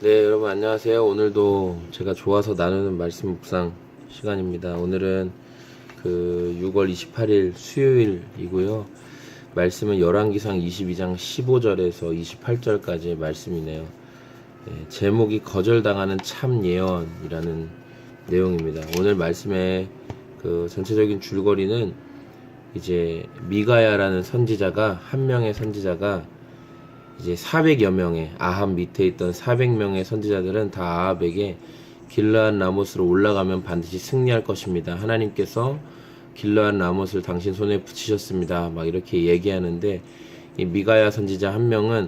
네, 여러분 안녕하세요. 오늘도 제가 좋아서 나누는 말씀 묵상 시간입니다. 오늘은 6월 28일 수요일이고요. 말씀은 열왕기상 22장 15절에서 28절까지의 말씀이네요. 네, 제목이 거절당하는 참 예언이라는 내용입니다. 오늘 말씀의 전체적인 줄거리는 이제 미가야라는 선지자가, 한 명의 선지자가 이제 400여 명의, 아합 밑에 있던 400명의 선지자들은 다 아합에게 길르앗 라못으로 올라가면 반드시 승리할 것입니다. 하나님께서 길르앗 라못을 당신 손에 붙이셨습니다. 막 이렇게 얘기하는데, 이 미가야 선지자 한 명은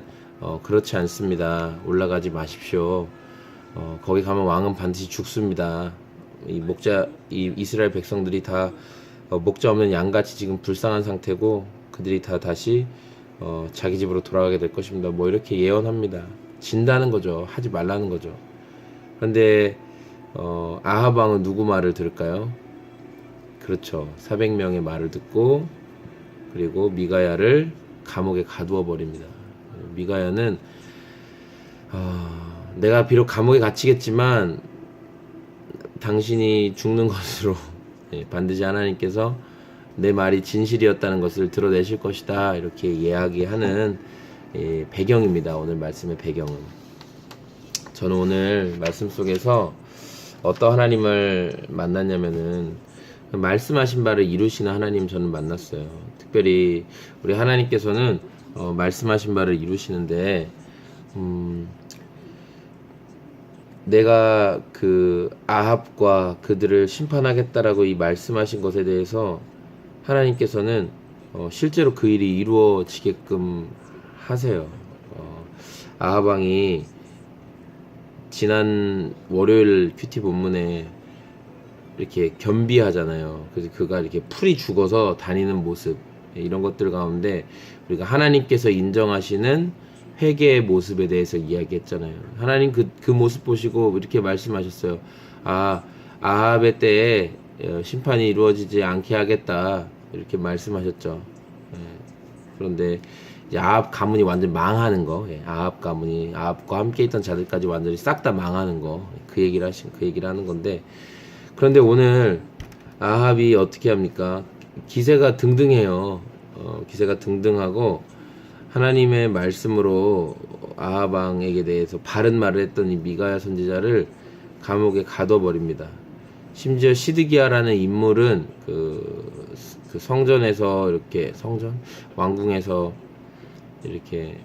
그렇지 않습니다. 올라가지 마십시오. 거기 가면 왕은 반드시 죽습니다. 이 이스라엘 백성들이 다 목자 없는 양같이 지금 불쌍한 상태고, 그들이 다 다시 자기 집으로 돌아가게 될 것입니다. 뭐 이렇게 예언합니다. 진다는 거죠. 하지 말라는 거죠. 그런데 아합 왕은 누구 말을 들을까요? 그렇죠. 400명의 말을 듣고, 그리고 미가야를 감옥에 가두어 버립니다. 미가야는 내가 비록 감옥에 갇히겠지만 당신이 죽는 것으로 반드시 하나님께서 내 말이 진실이었다는 것을 드러내실 것이다, 이렇게 이야기하는 배경입니다. 오늘 말씀의 배경은, 저는 오늘 말씀 속에서 어떤 하나님을 만났냐면은 말씀하신 바를 이루시는 하나님 저는 만났어요. 특별히 우리 하나님께서는 말씀하신 바를 이루시는데, 내가 아합과 그들을 심판하겠다라고 이 말씀하신 것에 대해서 하나님께서는 실제로 그 일이 이루어지게끔 하세요. 아합 왕이 지난 월요일 큐티 본문에 이렇게 겸비하잖아요. 그래서 그가 이렇게 풀이 죽어서 다니는 모습, 이런 것들 가운데 우리가 하나님께서 인정하시는 회개의 모습에 대해서 이야기했잖아요. 하나님 그 모습 보시고 이렇게 말씀하셨어요. 아합의 때에 심판이 이루어지지 않게 하겠다, 이렇게 말씀하셨죠. 그런데 이제 아합 가문이 완전 망하는 거, 아합 가문이, 아합과 함께 있던 자들까지 완전히 싹 다 망하는 거, 그 얘기를 하는 건데, 그런데 오늘 아합이 어떻게 합니까? 기세가 등등해요. 기세가 등등하고 하나님의 말씀으로 아합 왕에게 대해서 바른 말을 했던 이 미가야 선지자를 감옥에 가둬버립니다. 심지어 시드기야라는 인물은 그 성전에서 이렇게, 왕궁에서 이렇게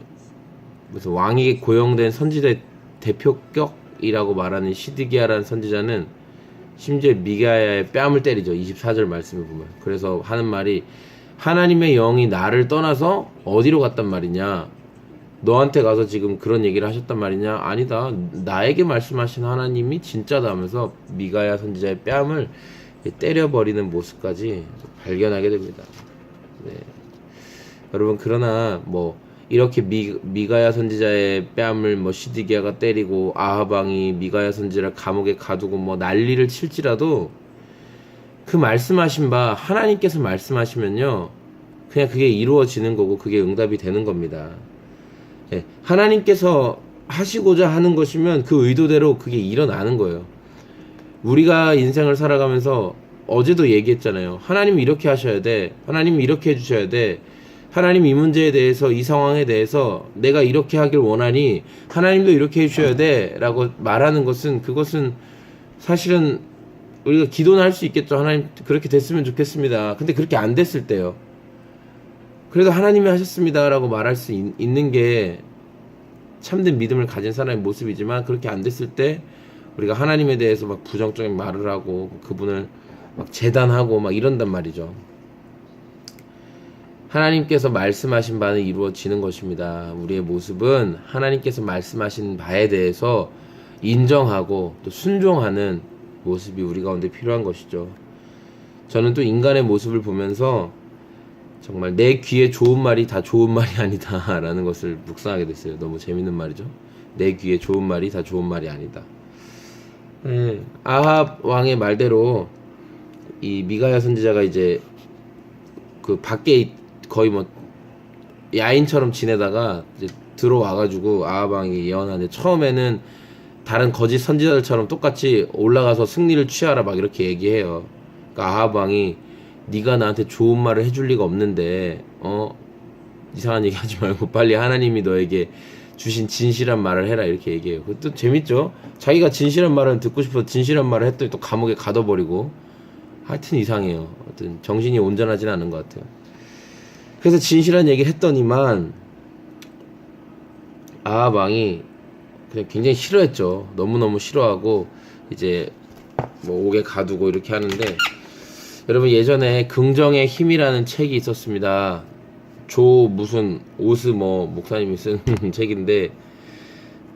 무슨 왕에게 고용된 선지자의 대표격이라고 말하는 시드기야라는 선지자는 심지어 미가야의 뺨을 때리죠. 24절 말씀을 보면. 그래서 하는 말이, 하나님의 영이 나를 떠나서 어디로 갔단 말이냐, 너한테 가서 지금 그런 얘기를 하셨단 말이냐. 아니다, 나에게 말씀하신 하나님이 진짜다 하면서 미가야 선지자의 뺨을 때려버리는 모습까지 발견하게 됩니다. 네. 여러분, 그러나 이렇게 미가야 선지자의 뺨을 시드기야가 때리고 아합 왕이 미가야 선지자를 감옥에 가두고 난리를 칠지라도, 그 말씀하신 바 하나님께서 말씀하시면요, 그냥 그게 이루어지는 거고 그게 응답이 되는 겁니다. 하나님께서 하시고자 하는 것이면 그 의도대로 그게 일어나는 거예요. 우리가 인생을 살아가면서 어제도 얘기했잖아요. 하나님이 이렇게 하셔야 돼, 하나님이 이렇게 해주셔야 돼, 하나님 이 문제에 대해서, 이 상황에 대해서 내가 이렇게 하길 원하니 하나님도 이렇게 해주셔야 돼 라고 말하는 것은, 그것은 사실은 우리가 기도는 할 수 있겠죠. 하나님 그렇게 됐으면 좋겠습니다. 근데 그렇게 안 됐을 때요, 그래도 하나님이 하셨습니다 라고 말할 수 있는 게 참된 믿음을 가진 사람의 모습이지만, 그렇게 안 됐을 때 우리가 하나님에 대해서 부정적인 말을 하고 그분을 재단하고 이런단 말이죠. 하나님께서 말씀하신 바는 이루어지는 것입니다. 우리의 모습은 하나님께서 말씀하신 바에 대해서 인정하고 또 순종하는 모습이 우리 가운데 필요한 것이죠. 저는 또 인간의 모습을 보면서 정말 내 귀에 좋은 말이 다 좋은 말이 아니다 라는 것을 묵상하게 됐어요. 너무 재밌는 말이죠. 내 귀에 좋은 말이 다 좋은 말이 아니다. 아합 왕의 말대로 이 미가야 선지자가 이제 그 밖에 거의 야인처럼 지내다가 이제 들어와가지고 아합 왕이 예언하는데, 처음에는 다른 거짓 선지자들처럼 똑같이 올라가서 승리를 취하라 막 이렇게 얘기해요. 그러니까 아합 왕이 네가 나한테 좋은 말을 해줄 리가 없는데 이상한 얘기 하지 말고 빨리 하나님이 너에게 주신 진실한 말을 해라 이렇게 얘기해요. 그것도 재밌죠. 자기가 진실한 말을 듣고 싶어서 진실한 말을 했더니 또 감옥에 가둬버리고 하여튼 이상해요. 하여튼 정신이 온전하진 않은 것 같아요. 그래서 진실한 얘기를 했더니만 아합 왕이 그냥 굉장히 싫어했죠. 너무너무 싫어하고 이제 뭐 옥에 가두고 이렇게 하는데, 여러분 예전에 긍정의 힘이라는 책이 있었습니다. 조 무슨 오스 뭐 목사님이 쓴 책인데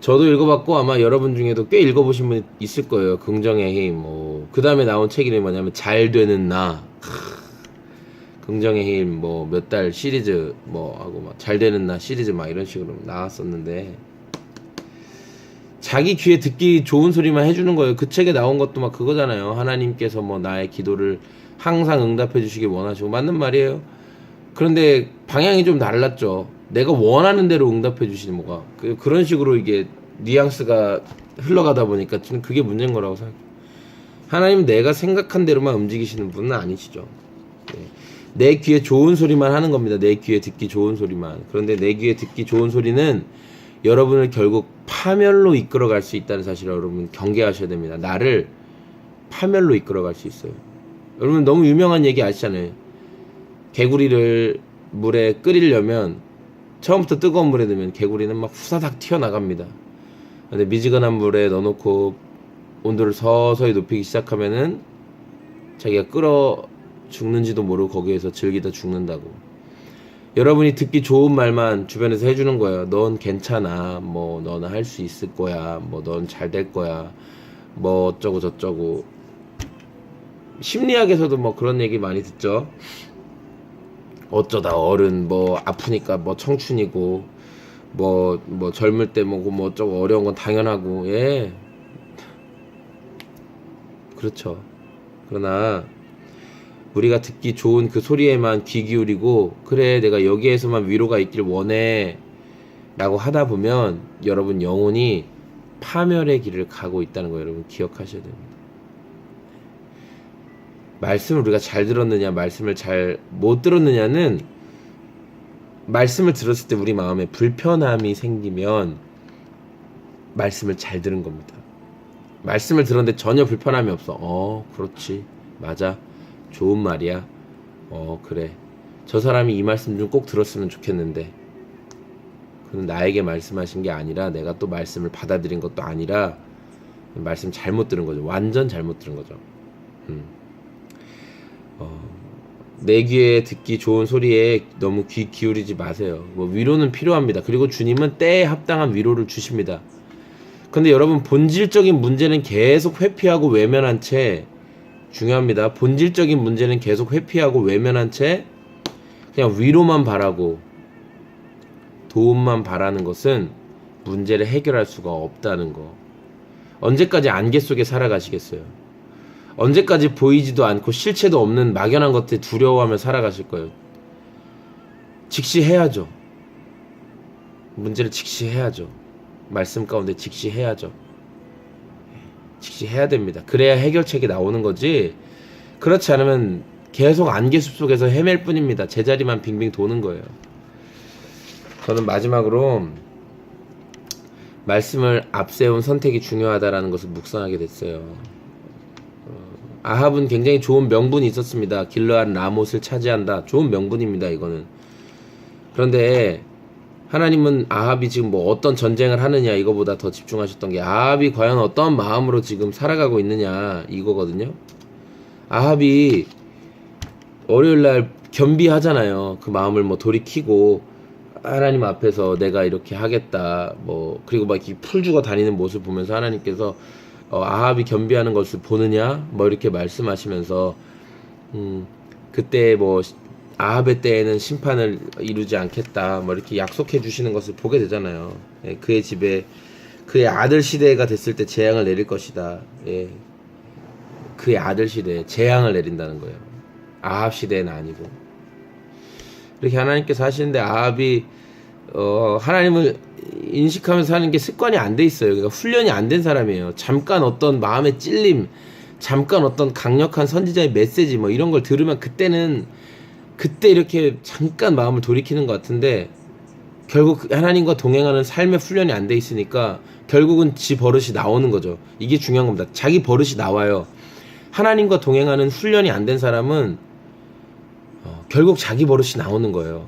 저도 읽어봤고 아마 여러분 중에도 꽤 읽어보신 분이 있을 거예요. 긍정의 힘. 뭐 그 다음에 나온 책 이름이 뭐냐면 잘 되는 나. 긍정의 힘 뭐 몇 달 시리즈 뭐 하고 막 잘 되는 나 시리즈 막 이런 식으로 나왔었는데, 자기 귀에 듣기 좋은 소리만 해주는 거예요. 그 책에 나온 것도 막 그거잖아요. 하나님께서 뭐 나의 기도를 항상 응답해 주시길 원하시고, 맞는 말이에요. 그런데 방향이 좀 달랐죠. 내가 원하는 대로 응답해 주시는 뭐가 그런 식으로 이게 뉘앙스가 흘러가다 보니까 저는 그게 문제인 거라고 생각해요. 하나님은 내가 생각한 대로만 움직이시는 분은 아니시죠. 네. 내 귀에 좋은 소리만 하는 겁니다. 내 귀에 듣기 좋은 소리만. 그런데 내 귀에 듣기 좋은 소리는 여러분을 결국 파멸로 이끌어갈 수 있다는 사실을 여러분 경계하셔야 됩니다. 나를 파멸로 이끌어갈 수 있어요. 여러분 너무 유명한 얘기 아시잖아요. 개구리를 물에 끓이려면 처음부터 뜨거운 물에 넣으면 개구리는 막 후사닥 튀어나갑니다. 근데 미지근한 물에 넣어놓고 온도를 서서히 높이기 시작하면은 자기가 끓어 죽는지도 모르고 거기에서 즐기다 죽는다고. 여러분이 듣기 좋은 말만 주변에서 해주는 거예요. 넌 괜찮아. 뭐 너는 할 수 있을 거야. 뭐 넌 잘 될 거야. 뭐 어쩌고 저쩌고. 심리학에서도 뭐 그런 얘기 많이 듣죠. 어쩌다 어른 뭐 아프니까 뭐 청춘이고 뭐 젊을 때 뭐 어쩌고 어려운 건 당연하고. 예, 그렇죠. 그러나 우리가 듣기 좋은 그 소리에만 귀 기울이고 그래 내가 여기에서만 위로가 있길 원해 라고 하다 보면 여러분 영혼이 파멸의 길을 가고 있다는 거 여러분 기억하셔야 됩니다. 말씀을 우리가 잘 들었느냐 말씀을 잘 못 들었느냐는, 말씀을 들었을 때 우리 마음에 불편함이 생기면 말씀을 잘 들은 겁니다. 말씀을 들었는데 전혀 불편함이 없어. 그렇지, 맞아, 좋은 말이야. 그래, 저 사람이 이 말씀 좀 꼭 들었으면 좋겠는데, 그건 나에게 말씀하신 게 아니라 내가 또 말씀을 받아들인 것도 아니라 말씀 잘못 들은 거죠. 완전 잘못 들은 거죠. 내 귀에 듣기 좋은 소리에 너무 귀 기울이지 마세요. 뭐 위로는 필요합니다. 그리고 주님은 때에 합당한 위로를 주십니다. 근데 여러분 본질적인 문제는 계속 회피하고 외면한 채, 중요합니다. 본질적인 문제는 계속 회피하고 외면한 채 그냥 위로만 바라고 도움만 바라는 것은 문제를 해결할 수가 없다는 거. 언제까지 안개 속에 살아가시겠어요? 언제까지 보이지도 않고 실체도 없는 막연한 것들 두려워하며 살아가실 거예요? 직시해야죠. 문제를 직시해야죠. 말씀 가운데 직시해야죠. 직시해야 됩니다. 그래야 해결책이 나오는 거지, 그렇지 않으면 계속 안개숲 속에서 헤맬 뿐입니다. 제자리만 빙빙 도는 거예요. 저는 마지막으로 말씀을 앞세운 선택이 중요하다라는 것을 묵상하게 됐어요. 아합은 굉장히 좋은 명분이 있었습니다. 길르앗 라못을 차지한다. 좋은 명분입니다, 이거는. 그런데 하나님은 아합이 지금 뭐 어떤 전쟁을 하느냐 이거보다 더 집중하셨던 게 아합이 과연 어떤 마음으로 지금 살아가고 있느냐 이거거든요. 아합이 월요일날 겸비하잖아요. 그 마음을 뭐 돌이키고 하나님 앞에서 내가 이렇게 하겠다 뭐, 그리고 막 이렇게 풀 죽어 다니는 모습을 보면서 하나님께서 아합이 겸비하는 것을 보느냐 뭐 이렇게 말씀하시면서 그때 뭐 아합의 때에는 심판을 이루지 않겠다 뭐 이렇게 약속해 주시는 것을 보게 되잖아요. 예, 그의 집에 그의 아들 시대가 됐을 때 재앙을 내릴 것이다. 예, 그의 아들 시대에 재앙을 내린다는 거예요. 아합 시대는 아니고. 이렇게 하나님께서 하시는데 아합이 하나님을 인식하면서 하는 게 습관이 안 돼 있어요. 그러니까 훈련이 안 된 사람이에요. 잠깐 어떤 마음의 찔림, 잠깐 어떤 강력한 선지자의 메시지 뭐 이런 걸 들으면 그때 이렇게 잠깐 마음을 돌이키는 것 같은데, 결국 하나님과 동행하는 삶의 훈련이 안 돼 있으니까 결국은 지 버릇이 나오는 거죠. 이게 중요한 겁니다. 자기 버릇이 나와요. 하나님과 동행하는 훈련이 안 된 사람은 결국 자기 버릇이 나오는 거예요.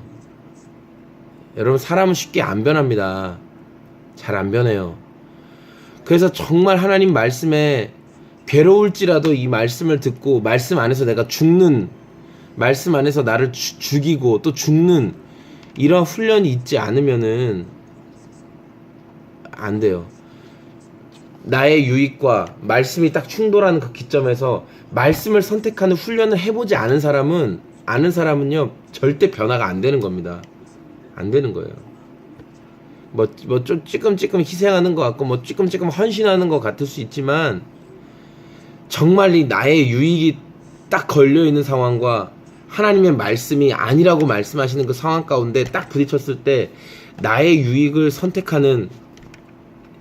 여러분, 사람은 쉽게 안 변합니다. 잘 안 변해요. 그래서 정말 하나님 말씀에 괴로울지라도 이 말씀을 듣고 말씀 안에서 내가 죽는, 말씀 안에서 나를 죽이고 또 죽는 이런 훈련이 있지 않으면은 안 돼요. 나의 유익과 말씀이 딱 충돌하는 그 기점에서 말씀을 선택하는 훈련을 해보지 않은 사람은요 절대 변화가 안 되는 겁니다. 안 되는 거예요. 뭐 좀 찌끔찌끔 희생하는 것 같고 뭐 찌끔찌끔 헌신하는 것 같을 수 있지만, 정말 이 나의 유익이 딱 걸려있는 상황과 하나님의 말씀이 아니라고 말씀하시는 그 상황 가운데 딱 부딪혔을 때 나의 유익을 선택하는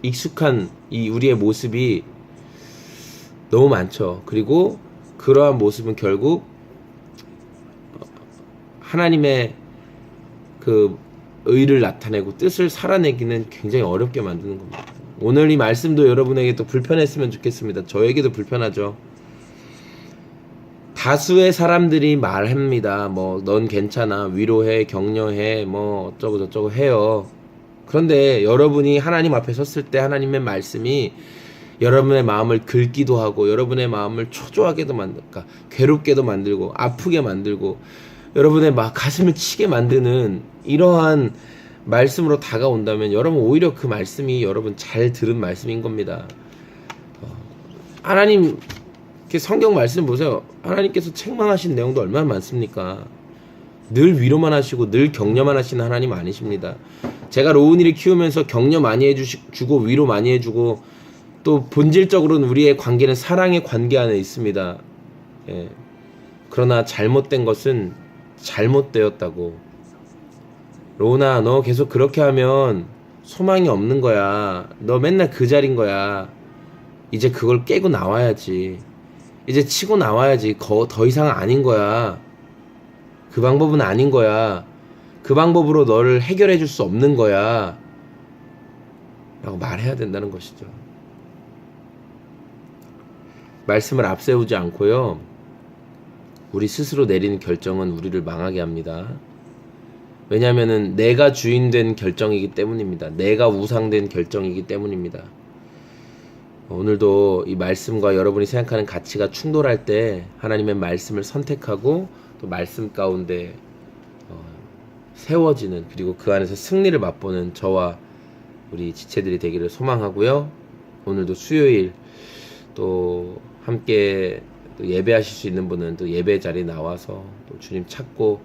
익숙한 이 우리의 모습이 너무 많죠. 그리고 그러한 모습은 결국 하나님의 그 의를 나타내고 뜻을 살아내기는 굉장히 어렵게 만드는 겁니다. 오늘 이 말씀도 여러분에게 또 불편했으면 좋겠습니다. 저에게도 불편하죠. 다수의 사람들이 말합니다. 뭐 넌 괜찮아, 위로해, 격려해, 뭐 어쩌고 저쩌고 해요. 그런데 여러분이 하나님 앞에 섰을 때 하나님의 말씀이 여러분의 마음을 긁기도 하고 여러분의 마음을 초조하게도 만들까, 괴롭게도 만들고 아프게 만들고 여러분의 가슴을 치게 만드는 이러한 말씀으로 다가온다면 여러분 오히려 그 말씀이 여러분 잘 들은 말씀인 겁니다. 하나님 성경 말씀 보세요. 하나님께서 책망하신 내용도 얼마나 많습니까? 늘 위로만 하시고 늘 격려만 하시는 하나님 아니십니다. 제가 로운이를 키우면서 격려 많이 해주고 위로 많이 해주고 또 본질적으로는 우리의 관계는 사랑의 관계 안에 있습니다. 예. 그러나 잘못된 것은 잘못되었다고. 로운아, 너 계속 그렇게 하면 소망이 없는 거야. 너 맨날 그 자리인 거야. 이제 그걸 깨고 나와야지. 이제 치고 나와야지. 더 이상은 아닌 거야. 그 방법은 아닌 거야. 그 방법으로 너를 해결해 줄 수 없는 거야. 라고 말해야 된다는 것이죠. 말씀을 앞세우지 않고요, 우리 스스로 내리는 결정은 우리를 망하게 합니다. 왜냐하면은 내가 주인된 결정이기 때문입니다. 내가 우상된 결정이기 때문입니다. 오늘도 이 말씀과 여러분이 생각하는 가치가 충돌할 때 하나님의 말씀을 선택하고 또 말씀 가운데 세워지는, 그리고 그 안에서 승리를 맛보는 저와 우리 지체들이 되기를 소망하고요. 오늘도 수요일 또 함께 또 예배하실 수 있는 분은 또 예배 자리에 나와서 또 주님 찾고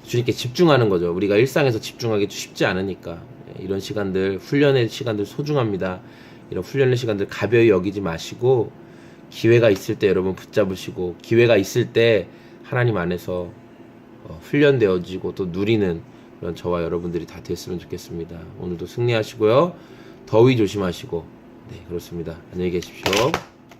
주님께 집중하는 거죠. 우리가 일상에서 집중하기 쉽지 않으니까 이런 시간들, 훈련의 시간들 소중합니다. 이런 훈련의 시간들 가벼이 여기지 마시고 기회가 있을 때 여러분 붙잡으시고 기회가 있을 때 하나님 안에서 훈련되어지고 또 누리는 그런 저와 여러분들이 다 됐으면 좋겠습니다. 오늘도 승리하시고요. 더위 조심하시고, 네, 그렇습니다. 안녕히 계십시오.